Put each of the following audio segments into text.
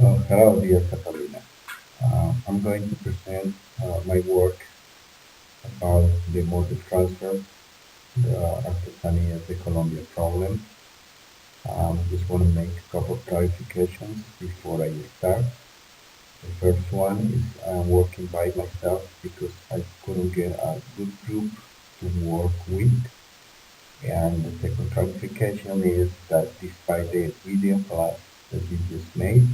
Hello, dear Catalina. I'm going to present my work about the mortgage transfer, the Artesanias, the Colombia problem. Just want to make a couple of clarifications before I start. The first one is I'm working by myself because I couldn't get a good group to work with. And the second clarification is that despite the video class that you just made,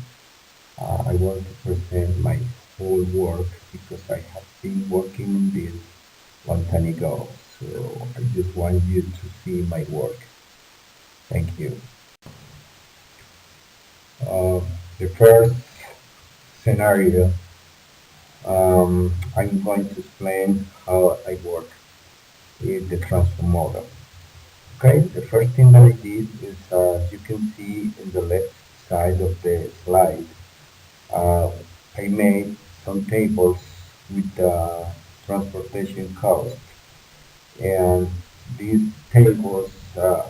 I want to present my whole work because I have been working on this long time ago. So I just want you to see my work. Thank you. Uh, the first scenario, I'm going to explain how I work with the transfer model. Okay, the first thing that I did is, you can see in the left side of the slide, uh, I made some tables with the transportation cost, and these tables are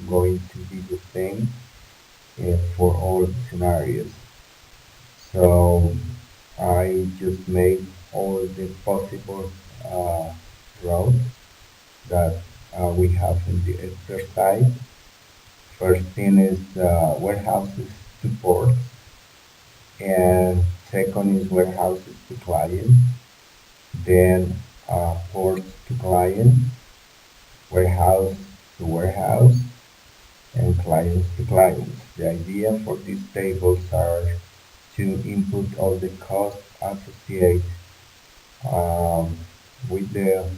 going to be the same for all scenarios. So I just made all the possible uh, routes that we have in the exercise. First thing is warehouses to ports, and second is warehouses to clients, then ports to client, warehouse to warehouse, and clients to clients. The idea for these tables are to input all the costs associated um, with the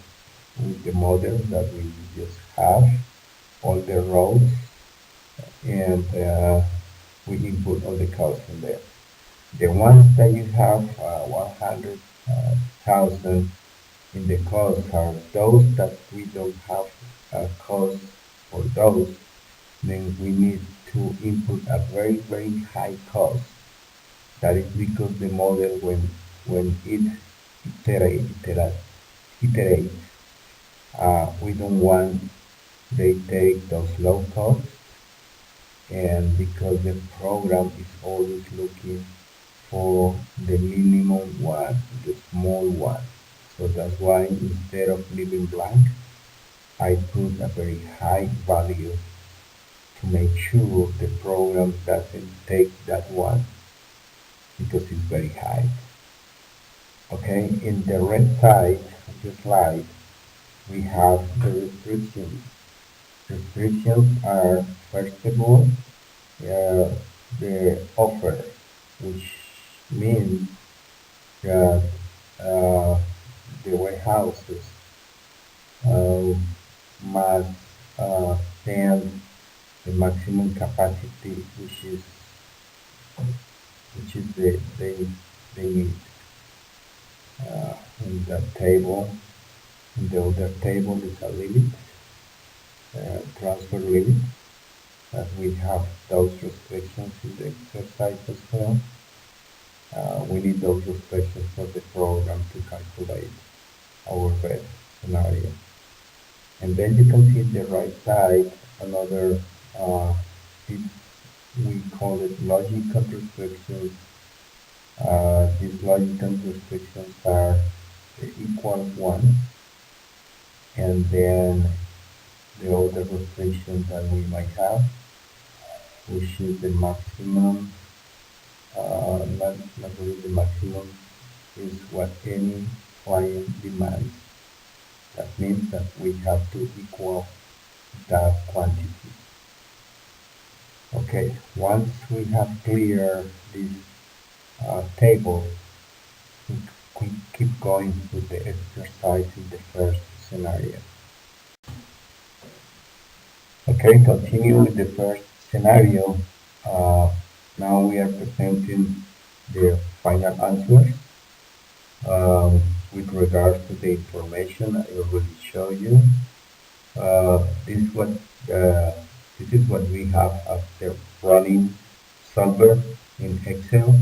model that we just have, all the rows, and we input all the costs in there. The ones that you have 100,000 in the cost are those that we don't have a cost for those, then we need to input a very, very high cost. That is because the model, when it iterates, we don't want they take those low costs, and because the program is always looking for the minimum one, the small one. So that's why instead of leaving blank, I put a very high value to make sure the program doesn't take that one because it's very high. Okay, in the red side of the slide, we have the restrictions. Restrictions are, first of all, the offer, which means that the warehouses uh, must stand the maximum capacity, which is they need. In that table, in the other table is a limit, transfer limit, that we have those restrictions in the exercise as well. We need those restrictions for the program to calculate our best scenario. And then you can see the right side, another, it, we call it logical restrictions. These logical restrictions are the equal one, and then the other restriction that we might have, which is the maximum, not really the maximum, is what any client demands. That means that we have to equal that quantity. Okay, once we have cleared this table, we keep going with the exercise in the first scenario. Okay, continue with the first scenario. Uh, Now we are presenting the final answers with regards to the information I already showed you. This is what we have after running Solver in Excel.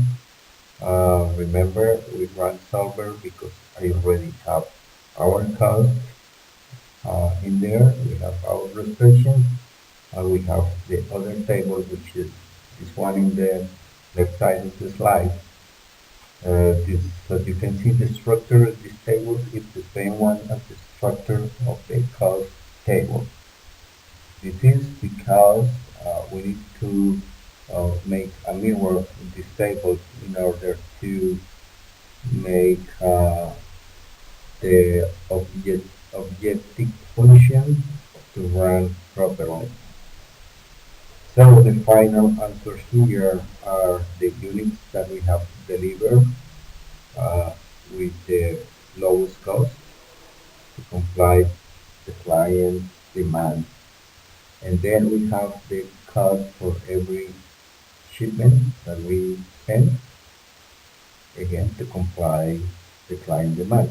Remember, we run Solver because I already have our cost in there. We have our restrictions, and we have the other table, which is this one in there, left side of the slide. As you can see, the structure of this table is the same one as the structure of the cost table. This is because we need to make a mirror in this table in order to make the objective function to run properly. So the final answers here are the units that we have delivered uh, with the lowest cost to comply the client demand. And then we have the cost for every shipment that we send, again to comply the client demand.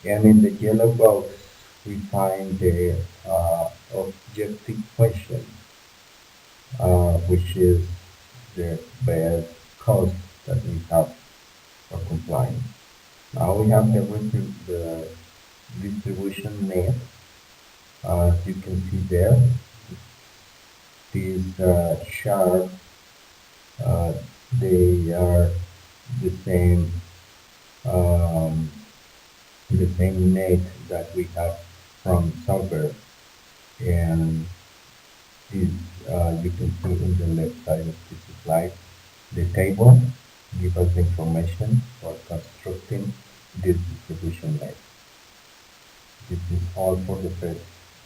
And in the yellow box, we find the objective question, which is the best cost that we have for complying. Now we have the distribution net. As you can see there, these charts, uh, they are the same um, the same net that we have from software, and this you can see in the left side of this slide. The table gives us the information for constructing this distribution net. This is all for the first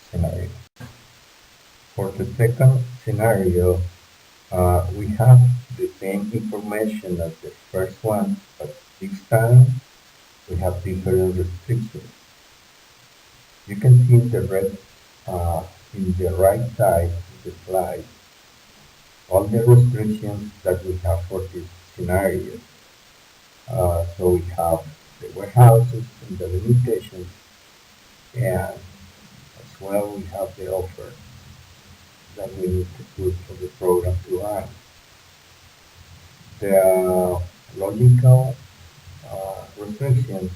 scenario. For the second scenario, we have the same information as the first one, but this time we have different restrictions. You can see in the right side of the slide all the restrictions that we have for this scenario. So we have the warehouses and the limitations, and as well we have the offer that we need to put for the program to run. The logical restrictions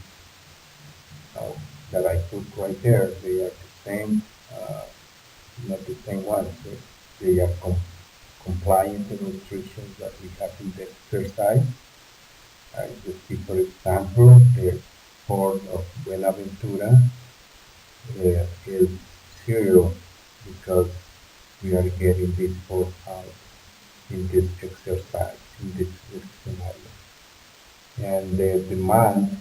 uh, that I put right there, they are the same, uh, not the same ones. They are compliant to restrictions that we have in the exercise. Just see, for example, the port of Buenaventura is zero because we are getting this port out in this exercise, in this scenario. And the demand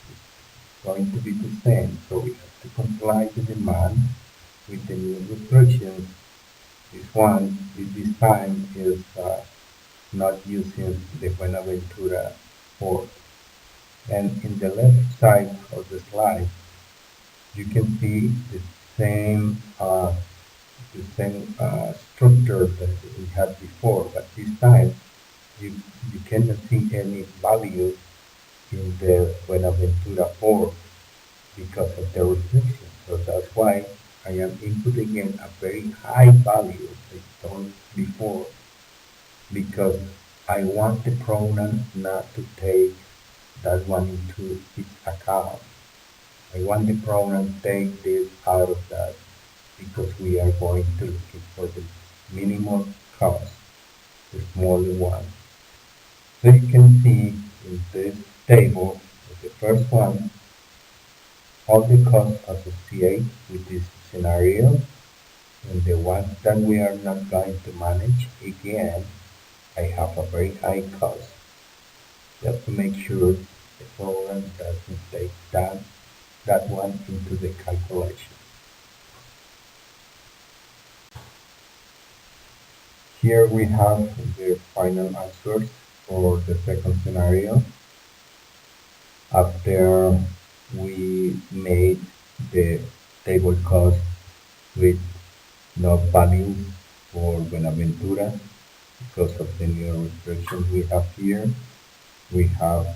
is going to be the same, so we have to comply the demand with the new restrictions. This time is not using the Buenaventura port. And in the left side of the slide, you can see the same structure that we had before, but this time you, you cannot see any value in the Buenaventura port because of the restriction. So that's why I am inputting in a very high value I done before because I want the program not to take that one into its account. I want the program to take this out of that because we are going to look for the minimum cost, the smaller one. So you can see in this table, the first one, all the costs associated with this scenario, and the ones that we are not going to manage, again, I have a very high cost. Just to make sure the program doesn't take that one into the calculation. Here we have the final answers for the second scenario. After we made the table cost with no values for Buenaventura because of the new restrictions we have here, we have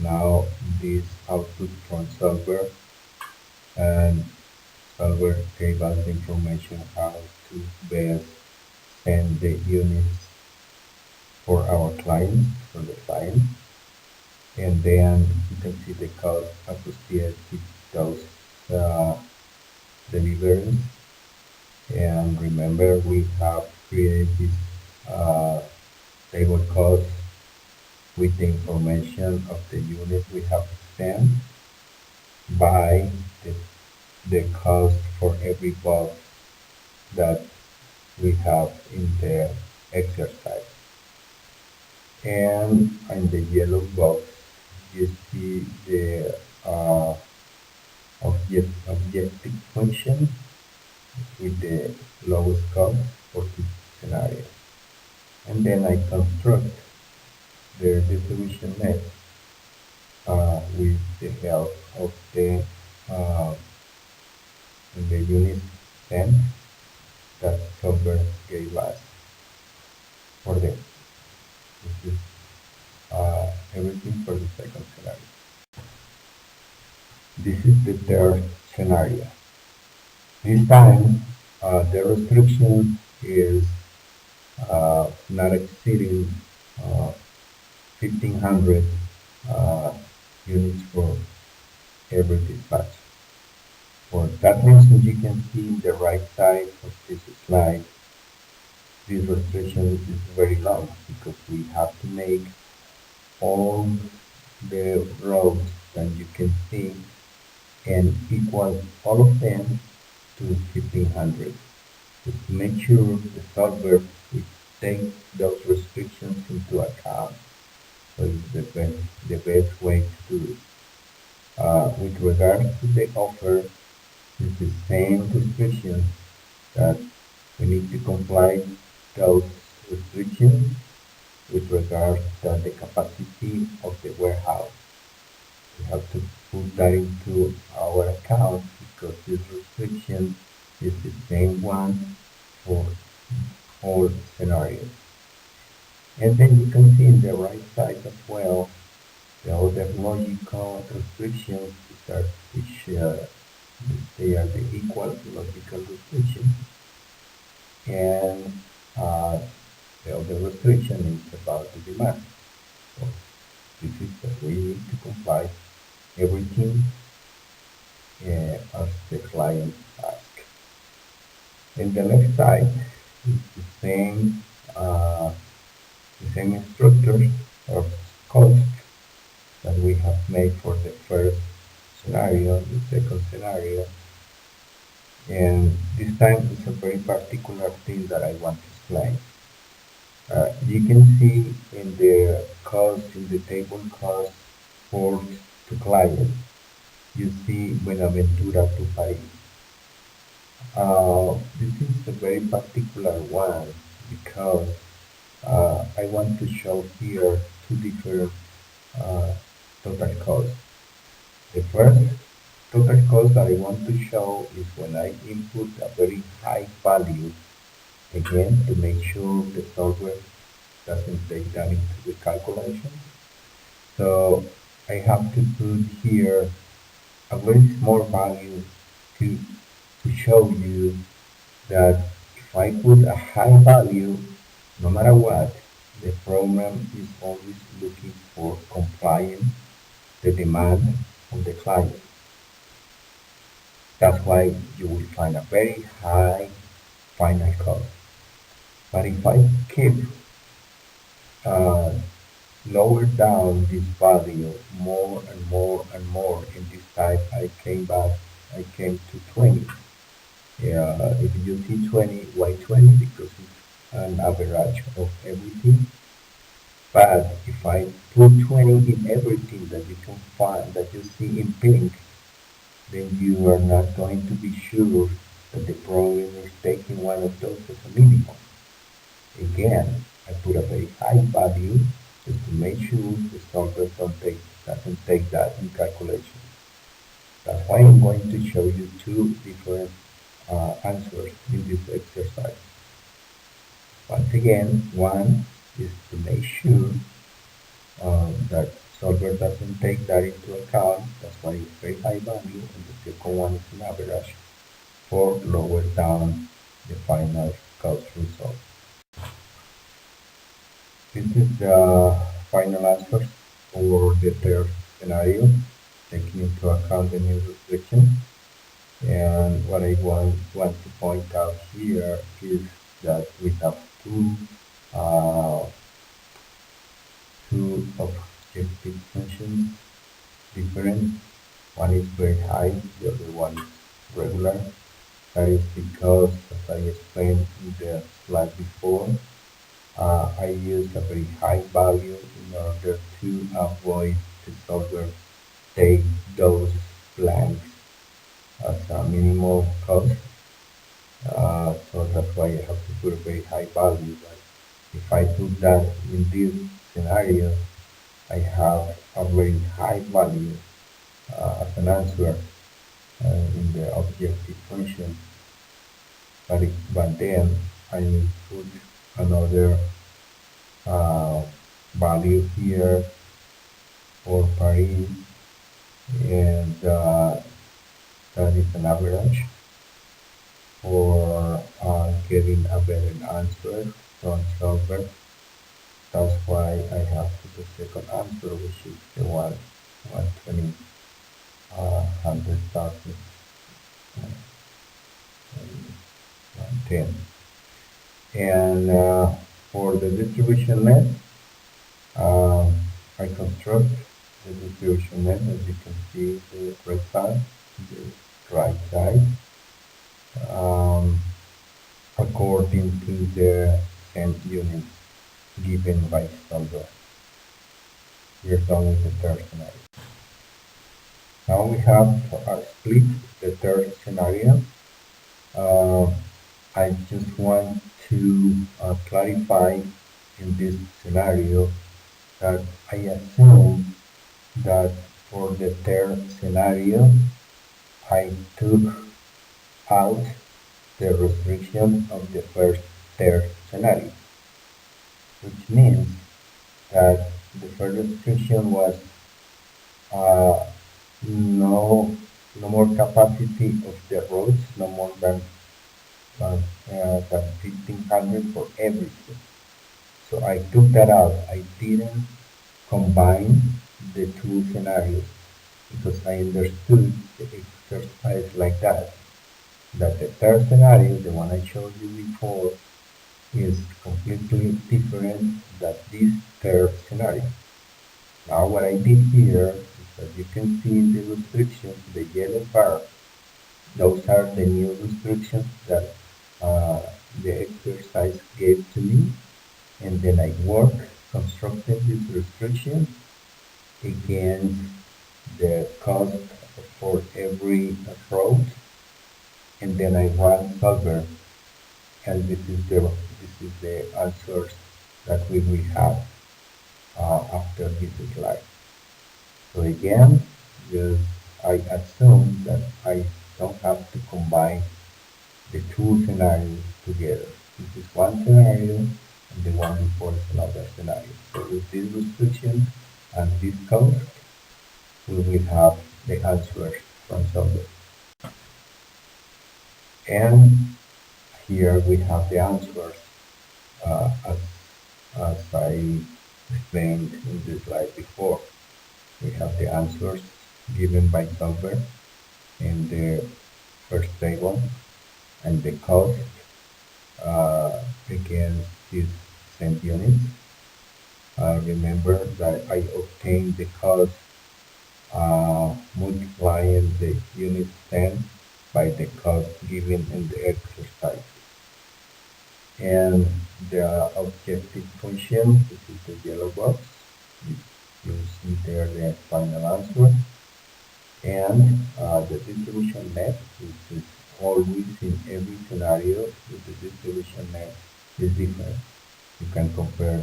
now this output from solver, and solver gave us the information how to best send the units for our client, for the client. And then you can see the cost associated with those deliveries. And remember, we have created this table costs with the information of the unit we have spent by the, the cost for every box that we have in the exercise. And in the yellow box, you see the objective function with the lowest cost for each scenario. And then I construct the distribution net with the help of the in the unit 10 that Solver gave us for this. This is everything for the second scenario. This is the third scenario. This time, the restriction is not exceeding 1,500 uh, units for every dispatch. For that reason, you can see in the right side of this slide, this restriction is very long because we have to make all the rows that you can see and equal all of them to 1,500. Just to make sure the solver will take those restrictions into account. So it's the best way to do it. With regard to the offer, it's the same restriction that we need to comply those restrictions with regard to the capacity of the warehouse. We have to put that into our account because this restriction is the same one for all scenarios. And then you can see in the right side as well the other logical restrictions which they are the equal logical restrictions. And the other restriction is about the demand. So this is that we need to comply everything as the client asks. In the left side is uh, the same structure of cost that we have made for the first scenario, the second scenario, and this time it's a very particular thing that I want to explain. You can see in the cost, in the table cost for to client, you see Buenaventura to Paris. This is a very particular one because I want to show here two different uh, total costs. The first total cost that I want to show is when I input a very high value, again, to make sure the software doesn't take that into the calculation. So I have to put here a very small value to, to show you that if I put a high value, no matter what, the program is always looking for complying the demand of the client. That's why you will find a very high final cost. But if I keep uh, lower down this value more and more and more, in this time I came to 20. If you see 20, why 20? Because it's an average of everything. But if I put 20 in everything that you can find, that you see in pink, then you are not going to be sure that the program is taking one of those as a minimum. Again, I put a very high value just to make sure the solver doesn't take that in calculation. That's why I'm going to show you two different answers in this exercise. Once again, one is to make sure that solver doesn't take that into account. That's why it's very high value. And the second one is an average for lower down the final cost result. This is the final answer for the third scenario, taking into account the new restriction. And what I want to point out here is that we have two uh, two objective functions different. One is very high, the other one is regular. That is because, as I explained in the slide before, I use a very high value in order to avoid the solver take those blanks as a minimal cost. So that's why I have to put a very high value. But if I put that in this scenario, I have a very high value as an answer in the objective function. But then I put another value here for Paris, and that is an average for getting a better answer from solver. That's why I have the second answer, which is the 120, 100,000, 110. And for the distribution net, um, I construct the distribution net, as you can see, the right side, um, according to the cent units given by solver. We are done with the third scenario. Now we have split the third scenario. Uh, I just want to clarify in this scenario that I assume that for the third scenario, I took out the restriction of the first third scenario, which means that the first restriction was uh, no more capacity of the roads, no more than 1,500 for everything. So I took that out. I didn't combine the two scenarios because I understood the exercise like that. That the third scenario, the one I showed you before, is completely different than this third scenario. Now what I did here is that you can see in the restrictions, the yellow bar, those are the new restrictions that the exercise gave to me, and then I constructed this restriction against the cost for every road, and then I run solver, and this is the answers that we will have after this slide. So again, just I assume that I don't have to combine the two scenarios together. This is one scenario, and the one before is another scenario. So with this restriction and this cost, we will have the answers from solver. And here we have the answers as I explained in the slide before. We have the answers given by solver in the first table, and the cost against these cent units. Remember that I obtained the cost multiplying the unit cent by the cost given in the exercise. And the objective function, this is the yellow box. You see there the final answer. And the distribution net, which is always in every scenario, the distribution net is different. You can compare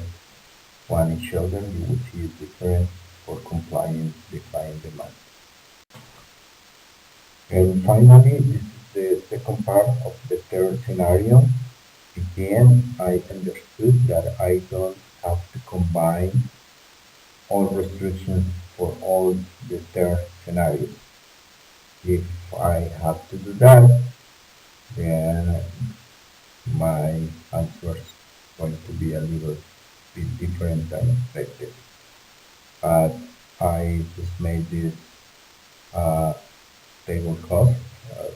one each other, you will see it's different for complying the client demand. And finally, this is the second part of the third scenario. Again, I understood that I don't have to combine all restrictions for all the third scenarios. If I have to do that, then my answer is going to be a little bit different than expected. But I just made this table cost as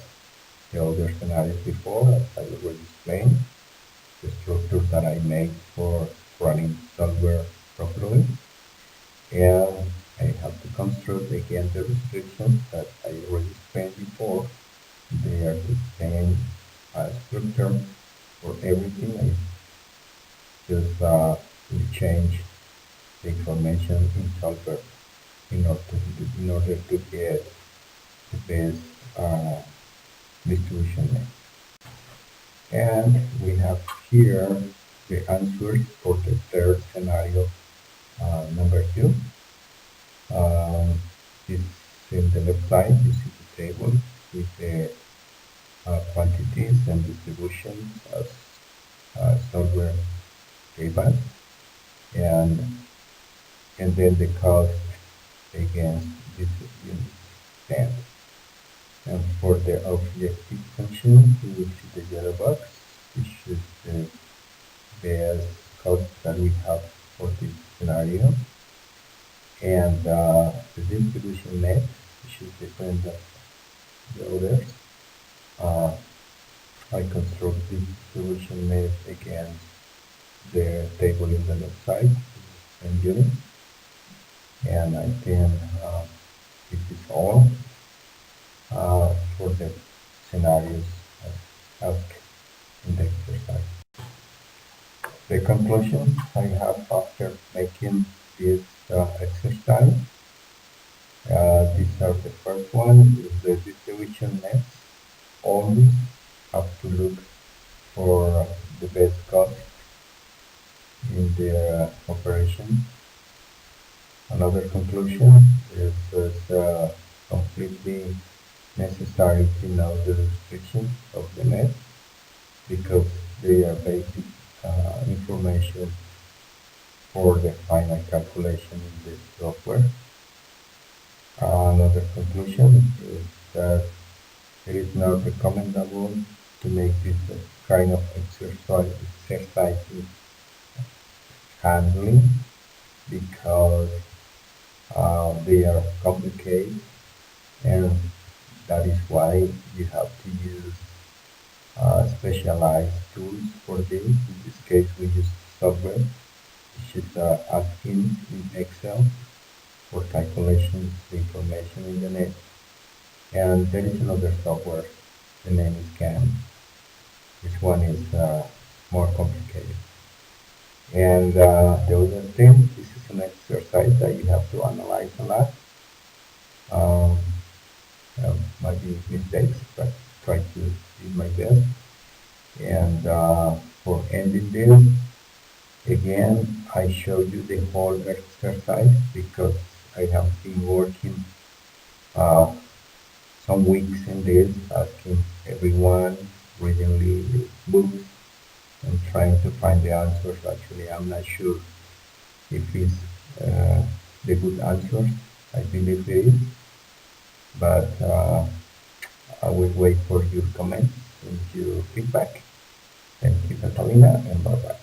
the other scenarios before, as I already explained, the structure that I made for running software properly. And I have to construct again the restrictions that I already explained before. They are the same structure for everything. I just will change the information in solver in order to get the best distribution net. And we have here the answers for the third scenario, number two. This in the left side, you see the table with the quantities and distributions as software gave us, and and then the cost against this unit stand. And for the objective function, you will see the yellow box, which is the best cost that we have for this scenario, and the distribution net, which is different than the others. Uh, I construct this distribution net against the table in the left side and unit, and I can this is all for the scenarios asked in the exercise. The conclusion I have after making this exercise, these are the first one, is the distribution nets. Always have to look for the best cost in their operation. Another conclusion is that completely necessary to know the restrictions of the net because they are basic information for the final calculation in the software. Another conclusion is that it is not recommendable to make this kind of exercise handling because they are complicated, and that is why you have to use specialized tools for this. In this case, we use software, which is asking in Excel for calculations, the information in the net. And there is another software, the name is CAM. This one is more complicated. And the other thing, this is an exercise that you have to analyze a lot. Might be mistakes, but try to do my best. And for ending this, again, I show you the whole exercise because I have been working some weeks in this, asking everyone, reading the books, and trying to find the answers. Actually, I'm not sure if it's the good answers. I believe it is, but I will wait for your comments and your feedback. Thank you, Catalina, and bye-bye.